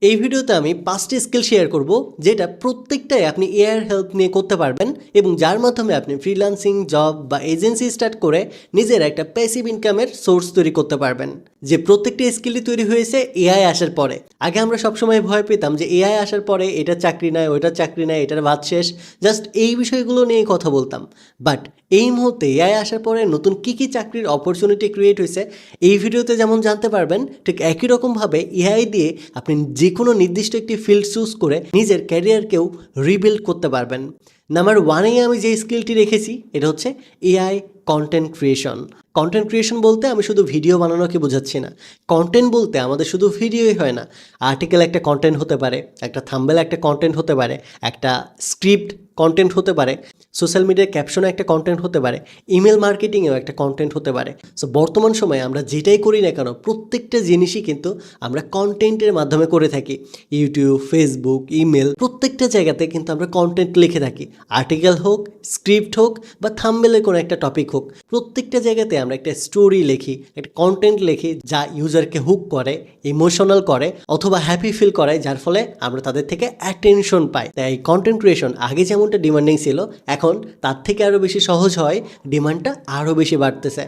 এই ভিডিওতে আমি 5টি স্কিল শেয়ার করব যেটা প্রত্যেকটাই আপনি এআই এর হেল্প নিয়ে করতে পারবেন এবং যার মাধ্যমে আপনি ফ্রিল্যান্সিং জব বা এজেন্সি স্টার্ট করে নিজের একটা প্যাসিভ ইনকামের সোর্স তৈরি করতে পারবেন। যে প্রত্যেকটি স্কিলই তৈরি হয়েছে এআই আসার পরে। আগে আমরা সবসময় ভয় পেতাম যে এআই আসার পরে এটা চাকরি নাই, ওইটা চাকরি নাই, এটার ভাত শেষ, জাস্ট এই বিষয়গুলো নিয়ে কথা বলতাম। বাট এই মুহূর্তে এআই আসার পরে নতুন কী চাকরির অপরচুনিটি ক্রিয়েট হয়েছে এই ভিডিওতে যেমন জানতে পারবেন, ঠিক একই রকমভাবে এআই দিয়ে আপনি যে কোনো নির্দিষ্ট একটি ফিল্ড চুজ করে নিজের ক্যারিয়ারকেও রিবিল্ড করতে পারবেন। নাম্বার ওয়ানেই আমি যে স্কিলটি রেখেছি এটা হচ্ছে AI content creation. Content creation বলতে আমি শুধু ভিডিও বানানোকে বোঝাচ্ছি না। কন্টেন্ট বলতে আমাদের শুধু ভিডিওই হয় না, আর্টিকেল একটা কন্টেন্ট হতে পারে, একটা থাম্বনেল একটা কন্টেন্ট হতে পারে, একটা স্ক্রিপ্ট কন্টেন্ট হতে পারে, সোশ্যাল মিডিয়ার ক্যাপশনে একটা কন্টেন্ট হতে পারে, ইমেল মার্কেটিংয়েও একটা কন্টেন্ট হতে পারে। সো বর্তমান সময়ে আমরা যেটাই করি না কেন প্রত্যেকটা জিনিসই কিন্তু আমরা কন্টেন্টের মাধ্যমে করে থাকি। ইউটিউব, ফেসবুক, ইমেল, প্রত্যেকটা জায়গাতে কিন্তু আমরা কন্টেন্ট লিখে থাকি। আর্টিকেল হোক, স্ক্রিপ্ট হোক বা থাম্বনেলের কোনো একটা টপিক হোক, প্রত্যেকটা জায়গাতে আমরা একটা স্টোরি লিখি, একটা কন্টেন্ট লিখি যা ইউজারকে হুক করে, ইমোশনাল করে অথবা হ্যাপি ফিল করে, যার ফলে আমরা তাদের থেকে অ্যাটেনশন পাই। তাই কন্টেন্ট ক্রিয়েশন আগে যেমনটা ডিমান্ডিং ছিল এখন তার থেকে আরও বেশি সহজ হয়, ডিমান্ডটা আরও বেশি বাড়তেছে।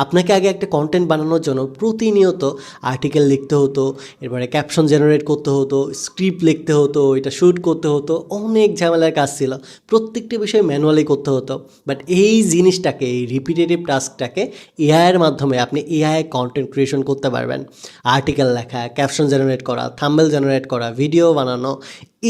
আপনাকে আগে একটা কন্টেন্ট বানানোর জন্য প্রতিনিয়ত আর্টিকেল লিখতে হতো, এরপরে ক্যাপশন জেনারেট করতে হতো, স্ক্রিপ্ট লিখতে হতো, এটা শ্যুট করতে হতো, অনেক ঝামেলার কাজ ছিল, প্রত্যেকটি বিষয় ম্যানুয়ালি করতে হতো। বাট এই জিনিসটাকে, এই রিপিটেটিভ টাস্কটাকে এআইয়ের মাধ্যমে আপনি এআই কন্টেন্ট ক্রিয়েশন করতে পারবেন। আর্টিকেল লেখা, ক্যাপশন জেনারেট করা, থাম্বনেল জেনারেট করা, ভিডিও বানানো,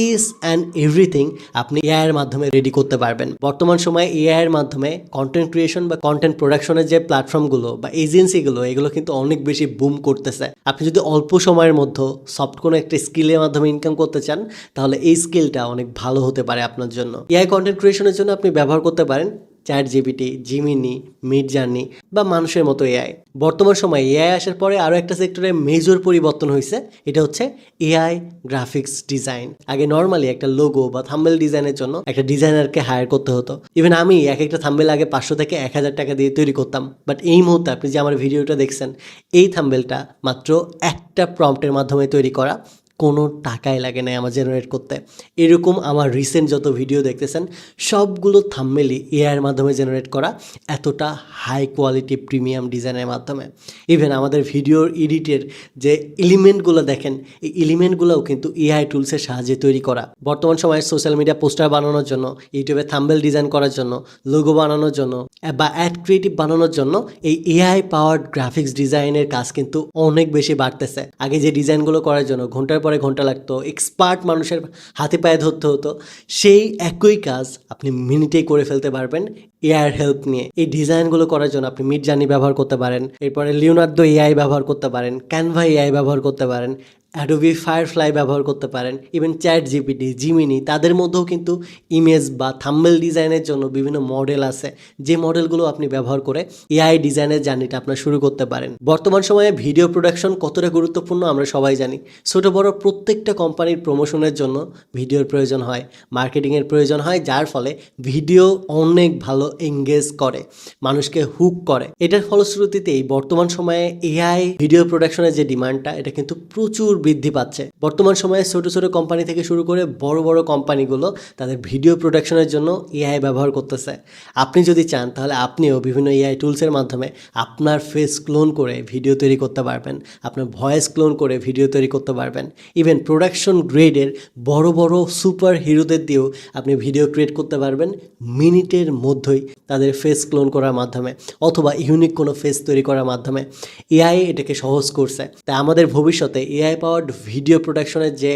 ইজ অ্যান্ড এভরিথিং আপনি এআইয়ের মাধ্যমে রেডি করতে পারবেন। বর্তমান সময়ে এআইয়ের মাধ্যমে কন্টেন্ট ক্রিয়েশন বা কন্টেন্ট প্রোডাকশনের যে প্ল্যাটফর্মগুলো বা এজেন্সিগুলো, এগুলো কিন্তু অনেক বেশি বুম করতেছে। আপনি যদি অল্প সময়ের মধ্যে সফট কোনো একটা স্কিলের মাধ্যমে ইনকাম করতে চান তাহলে এই স্কিলটা অনেক ভালো হতে পারে আপনার জন্য। এআই কন্টেন্ট ক্রিয়েশনের জন্য আপনি ব্যবহার করতে পারেন ChatGPT, জিমিনি, মিডজার্নি বা মানুষের মতো এআই। বর্তমান সময়ে এআই আসার পরে আরও একটা সেক্টরে মেজর পরিবর্তন হয়েছে, এটা হচ্ছে এআই গ্রাফিক্স ডিজাইন। আগে নর্মালি একটা লোগো বা থাম্বনেল ডিজাইনের জন্য একটা ডিজাইনারকে হায়ার করতে হতো। ইভেন আমি একটা থাম্বনেল আগে 500 থেকে 1000 টাকা দিয়ে তৈরি করতাম। বাট এই মুহূর্তে আপনি যে আমার ভিডিওটা দেখছেন, এই থাম্বনেলটা মাত্র একটা প্রম্পটের মাধ্যমে তৈরি করা, কোনো টাকাই লাগে না আমার জেনারেট করতে। এরকম আমার রিসেন্ট যত ভিডিও দেখতেছেন সবগুলো থাম্বনেলই এআইয়ের মাধ্যমে জেনারেট করা, এতটা হাই কোয়ালিটি প্রিমিয়াম ডিজাইনের মাধ্যমে। ইভেন আমাদের ভিডিওর এডিটের যে এলিমেন্টগুলো দেখেন, এই এলিমেন্টগুলোও কিন্তু এআই টুলসের সাহায্যে তৈরি করা। বর্তমান সময়ে সোশ্যাল মিডিয়া পোস্টার বানানোর জন্য, ইউটিউবে থাম্বনেল ডিজাইন করার জন্য, লোগো বানানোর জন্য বা অ্যাড ক্রিয়েটিভ বানানোর জন্য এই এআই পাওয়ার্ড গ্রাফিক্স ডিজাইনের কাজ কিন্তু অনেক বেশি বাড়তেছে। আগে যে ডিজাইনগুলো করার জন্য ঘন্টার পরে ঘন্টা লাগতো, এক্সপার্ট মানুষের হাতে পায়ে ধরতে হতো, সেই একই কাজ আপনি মিনিটেই করে ফেলতে পারবেন এআইয়ের হেল্প নিয়ে। এই ডিজাইনগুলো করার জন্য আপনি মিডজার্নি ব্যবহার করতে পারেন, এরপরে লিওনার্দো এআই ব্যবহার করতে পারেন, ক্যানভা এআই ব্যবহার করতে পারেন, অ্যাডোবি ফায়ারফ্লাই ব্যবহার করতে পারেন, ইভেন ChatGPT, জিমিনি, তাদের মধ্যেও কিন্তু ইমেজ বা থাম্বনেল ডিজাইনের জন্য বিভিন্ন মডেল আছে, যে মডেলগুলো আপনি ব্যবহার করে এআই ডিজাইনের জার্নিটা আপনার শুরু করতে পারেন। বর্তমান সময়ে ভিডিও প্রোডাকশন কতটা গুরুত্বপূর্ণ আমরা সবাই জানি। ছোট বড় প্রত্যেকটা কোম্পানির প্রমোশনের জন্য ভিডিওর প্রয়োজন হয়, মার্কেটিংয়ের প্রয়োজন হয়, যার ফলে ভিডিও অনেক ভালো এঙ্গেজ করে, মানুষকে হুক করে। এটার ফলশ্রুতিতেই বর্তমান সময়ে এআই ভিডিও প্রোডাকশনের যে ডিমান্ডটা, এটা কিন্তু প্রচুর বৃদ্ধি পাচ্ছে। বর্তমান সময়ে ছোট ছোট কোম্পানি থেকে শুরু করে বড় বড় কোম্পানিগুলো তাদের ভিডিও প্রোডাকশনের জন্য এআই ব্যবহার করতেছে। আপনি যদি চান তাহলে আপনিও বিভিন্ন এআই টুলসের মাধ্যমে আপনার ফেস ক্লোন করে ভিডিও তৈরি করতে পারবেন, আপনার ভয়েস ক্লোন করে ভিডিও তৈরি করতে পারবেন। ইভেন প্রোডাকশন গ্রেডের বড় বড় সুপার হিরোদের দিয়েও আপনি ভিডিও ক্রিয়েট করতে পারবেন মিনিটের মধ্যেই তাদের ফেস ক্লোন করার মাধ্যমে অথবা ইউনিক কোনো ফেস তৈরি করার মাধ্যমে। এআই এটাকে সহজ করছে। তাই আমাদের ভবিষ্যতে এআই পাওয়ার্ড ভিডিও প্রোডাকশনের যে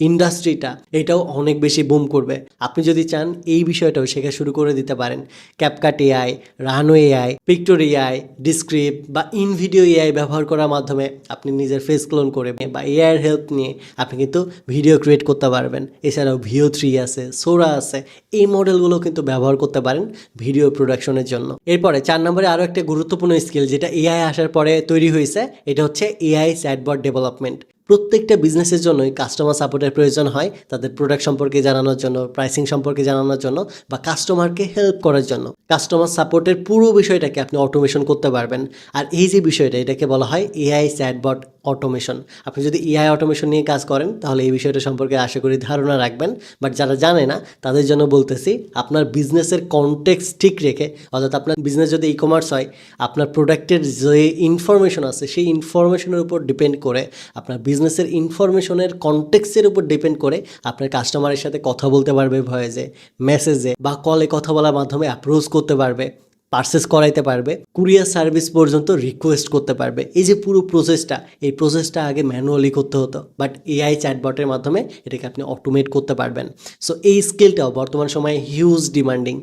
ইন্ডাস্ট্রিটা, এটাও অনেক বেশি বুম করবে। আপনি যদি চান এই বিষয়টাও শেখা শুরু করে দিতে পারেন। ক্যাপকাট এআই, রানো এআই, পিক্টোর এআই, ডিসক্রিপ্ট বা ইনভিডিও এআই ব্যবহার করার মাধ্যমে আপনি নিজের ফেস ক্লোন করে বা এআইয়ের হেল্প নিয়ে আপনি কিন্তু ভিডিও ক্রিয়েট করতে পারবেন। এছাড়াও VO3 আছে, সোরা আছে, এই মডেলগুলো কিন্তু ব্যবহার করতে পারেন ভিডিও প্রোডাকশনের জন্য। এরপরে 4 নম্বরে আরও একটা গুরুত্বপূর্ণ স্কিল যেটা এআই আসার পরে তৈরি হয়েছে, এটা হচ্ছে এআই চ্যাটবট ডেভেলপমেন্ট। প্রত্যেকটা বিজনেসের জন্যই কাস্টমার সাপোর্টের প্রয়োজন হয়, তাদের প্রোডাক্ট সম্পর্কে জানানোর জন্য, প্রাইসিং সম্পর্কে জানানোর জন্য বা কাস্টমারকে হেল্প করার জন্য। কাস্টমার সাপোর্টের পুরো বিষয়টাকে আপনি অটোমেশন করতে পারবেন। আর এই যে বিষয়টা, এটাকে বলা হয় এআই চ্যাটবট অটোমেশন। আপনি যদি এআই অটোমেশন নিয়ে কাজ করেন তাহলে এই বিষয়টা সম্পর্কে আশা করি ধারণা রাখবেন। বাট যারা জানে না তাদের জন্য বলতেছি, আপনার বিজনেসের কনটেক্সট ঠিক রেখে, অর্থাৎ আপনার বিজনেস যদি ই কমার্স হয়, আপনার প্রোডাক্টের যে ইনফরমেশন আছে সেই ইনফরমেশনের উপর ডিপেন্ড করে, আপনার বিজনেসের ইনফরমেশনের কনটেক্সটের উপর ডিপেন্ড করে আপনার কাস্টমারের সাথে কথা বলতে পারবে, ভয়েসে, মেসেজে বা কলে কথা বলার মাধ্যমে অ্যাপ্রোচ করতে পারবে, পারচেস করাইতে পারবে, কুরিয়ার সার্ভিস পর্যন্ত রিকোয়েস্ট করতে পারবে। এই যে পুরো প্রসেসটা, এই প্রসেসটা আগে ম্যানুয়ালি করতে হতো, বাট এআই চ্যাটবটের মাধ্যমে এটাকে আপনি অটোমেট করতে পারবেন। সো এই স্কিলটাও বর্তমান সময়ে হিউজ ডিমান্ডিং।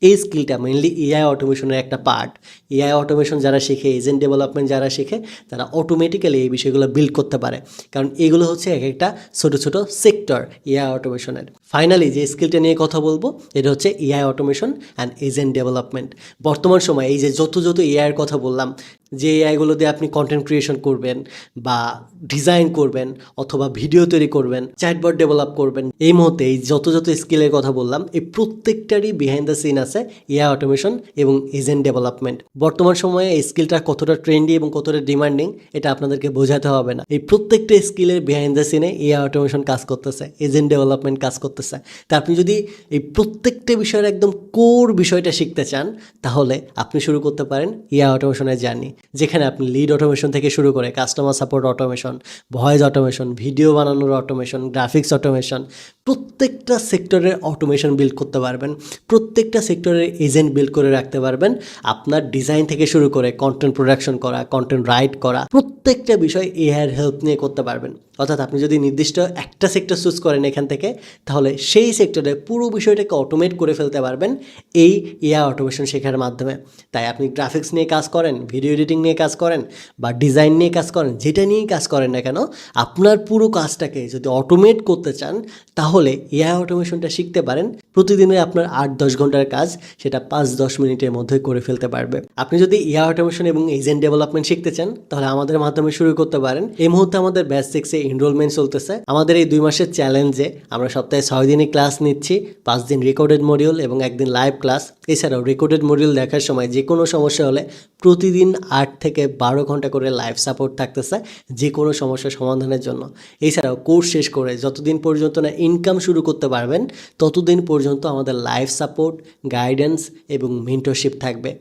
এই স্কিলটা মেনলি এআই অটোমেশনের একটা পার্ট। এআই অটোমেশন যারা শেখে, এজেন্ট ডেভেলপমেন্ট যারা শেখে, তারা অটোমেটিক্যালি এই বিষয়গুলো বিল্ড করতে পারে, কারণ এগুলো হচ্ছে এক একটা ছোটো ছোটো সেক্টর এআই অটোমেশনের। ফাইনালি যে স্কিলটা নিয়ে কথা বলবো এটা হচ্ছে AI automation and agent development. বর্তমান সময়ে এই যে যত এআইয়ের কথা বললাম, যে এআইগুলো দিয়ে আপনি কন্টেন্ট ক্রিয়েশন করবেন বা ডিজাইন করবেন অথবা ভিডিও তৈরি করবেন, চ্যাটবট ডেভেলপ করবেন, এই মুহূর্তে এই যত স্কিলের কথা বললাম, এই প্রত্যেকটারই বিহাইন্ড দ্য সিন আছে এআই অটোমেশন এবং এজেন্ট ডেভেলপমেন্ট। বর্তমান সময়ে এই স্কিলটা কতটা ট্রেন্ডি এবং কতটা ডিমান্ডিং এটা আপনাদেরকে বোঝাতে হবে না। এই প্রত্যেকটা স্কিলের বিহাইন্ড দ্য সিনে এআই অটোমেশন কাজ করতেছে, এজেন্ট ডেভেলপমেন্ট কাজ করতেছে। তা আপনি যদি এই প্রত্যেকটা বিষয়ের একদম কোর বিষয়টা শিখতে চান তাহলে আপনি শুরু করতে পারেন এআই অটোমেশনের জার্নি, যেখানে আপনি লিড অটোমেশন থেকে শুরু করে customer support automation, voice automation, video বানানোর অটোমেশন, গ্রাফিক্স অটোমেশন, প্রত্যেকটা সেক্টরের অটোমেশন বিল্ড করতে পারবেন, প্রত্যেকটা সেক্টরের এজেন্ট বিল্ড করে রাখতে পারবেন। আপনার ডিজাইন থেকে শুরু করে কন্টেন্ট প্রোডাকশন করা, কন্টেন্ট রাইট করা, প্রত্যেকটা বিষয় এআইয়ের হেল্প নিয়ে করতে পারবেন। অর্থাৎ আপনি যদি নির্দিষ্ট একটা সেক্টর চুজ করেন এখান থেকে, তাহলে সেই সেক্টরে পুরো বিষয়টাকে অটোমেট করে ফেলতে পারবেন এই এআই অটোমেশন শেখার মাধ্যমে। তাই আপনি গ্রাফিক্স নিয়ে কাজ করেন, ভিডিও এডিটিং নিয়ে কাজ করেন বা ডিজাইন নিয়ে কাজ করেন, যেটা নিয়েই কাজ করেন না কেন, আপনার পুরো কাজটাকে যদি অটোমেট করতে চান তাহলে এআই অটোমেশনটা শিখতে পারেন। প্রতিদিনে আপনার 8-10 ঘন্টার কাজ সেটা 5-10 মিনিটের মধ্যে করে ফেলতে পারবে। আপনি যদি এআই অটোমেশন এবং এজেন্ট ডেভেলপমেন্ট শিখতে চান তাহলে আমাদের মাধ্যমে শুরু করতে পারেন। এই মুহূর্তে আমাদের ব্যাচ 6-এ এনরোলমেন্ট চলতেছে। আমাদের এই 2 মাসের চ্যালেঞ্জে আমরা সপ্তাহে 6 দিনই ক্লাস নিচ্ছি, 5 দিন রেকর্ডেড মডিউল এবং 1 দিন লাইভ ক্লাস। এছাড়াও রেকর্ডেড মডিউল দেখার সময় যে কোনো সমস্যা হলে প্রতিদিন 8 থেকে 12 ঘন্টা করে লাইভ সাপোর্ট থাকতেছে যে কোনো সমস্যার সমাধানের জন্য। এছাড়াও কোর্স শেষ করে যতদিন পর্যন্ত না ইনকাম শুরু করতে পারবেন ততদিন পর্যন্ত আমাদের লাইভ সাপোর্ট, গাইডেন্স এবং মেন্টরশিপ থাকবে।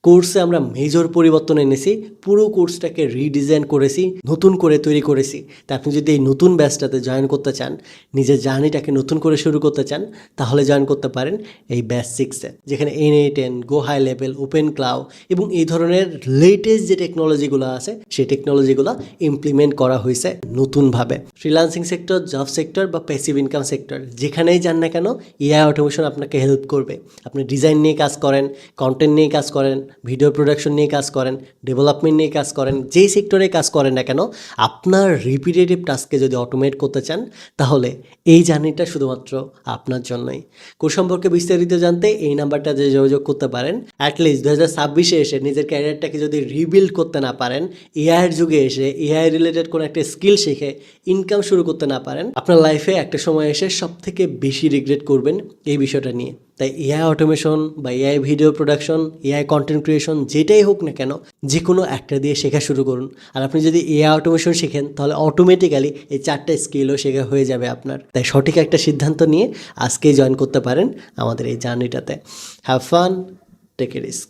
কোর্সে আমরা মেজর পরিবর্তন এনেছি, পুরো কোর্সটাকে রিডিজাইন করেছি, নতুন করে তৈরি করেছি। তা আপনি যদি এই নতুন ব্যাচটাতে জয়েন করতে চান, নিজের জার্নিটাকে নতুন করে শুরু করতে চান, তাহলে জয়েন করতে পারেন এই ব্যাচ 6-এ, যেখানে N8N, গো হাই লেভেল, ওপেন ক্লাউড এবং এই ধরনের লেটেস্ট যে টেকনোলজিগুলো আছে সেই টেকনোলজিগুলো ইমপ্লিমেন্ট করা হয়েছে নতুনভাবে। ফ্রিল্যান্সিং সেক্টর, জব সেক্টর বা প্যাসিভ ইনকাম সেক্টর, যেখানেই যান না কেন এআই অটোমেশন আপনাকে হেল্প করবে। আপনি ডিজাইন নিয়ে কাজ করেন, কন্টেন্ট নিয়ে কাজ করেন, ভিডিও প্রোডাকশন নিয়ে কাজ করেন, ডেভেলপমেন্ট নিয়ে কাজ করেন, যেই সেক্টরে কাজ করেন না কেন, আপনার রিপিটেটিভ টাস্ককে যদি অটোমেট করতে চান তাহলে এই জার্নিটা শুধুমাত্র আপনার জন্যই। কোর্স সম্পর্কে বিস্তারিত জানতে এই নাম্বারটাতে যোগাযোগ করতে পারেন। অ্যাটলিস্ট 2026-এ এসে নিজের ক্যারিয়ারটাকে যদি রিবিল্ড করতে না পারেন, এআইয়ের যুগে এসে এআই রিলেটেড কোনো একটা স্কিল শিখে ইনকাম শুরু করতে না পারেন, আপনার লাইফে একটা সময় এসে সব থেকে বেশি রিগ্রেট করবেন এই বিষয়টা নিয়ে। তাই এআই অটোমেশন বা AI video production, AI content creation, যেটাই হোক না কেন, যে কোনো একটা দিয়ে শেখা শুরু করুন। আর আপনি যদি এআই অটোমেশন শেখেন তাহলে অটোমেটিক্যালি এই 4টা স্কিলও শেখা হয়ে যাবে আপনার। তাই সঠিক একটা সিদ্ধান্ত নিয়ে আজকেই জয়েন করতে পারেন আমাদের এই জার্নিটাতে। Have fun, take a risk.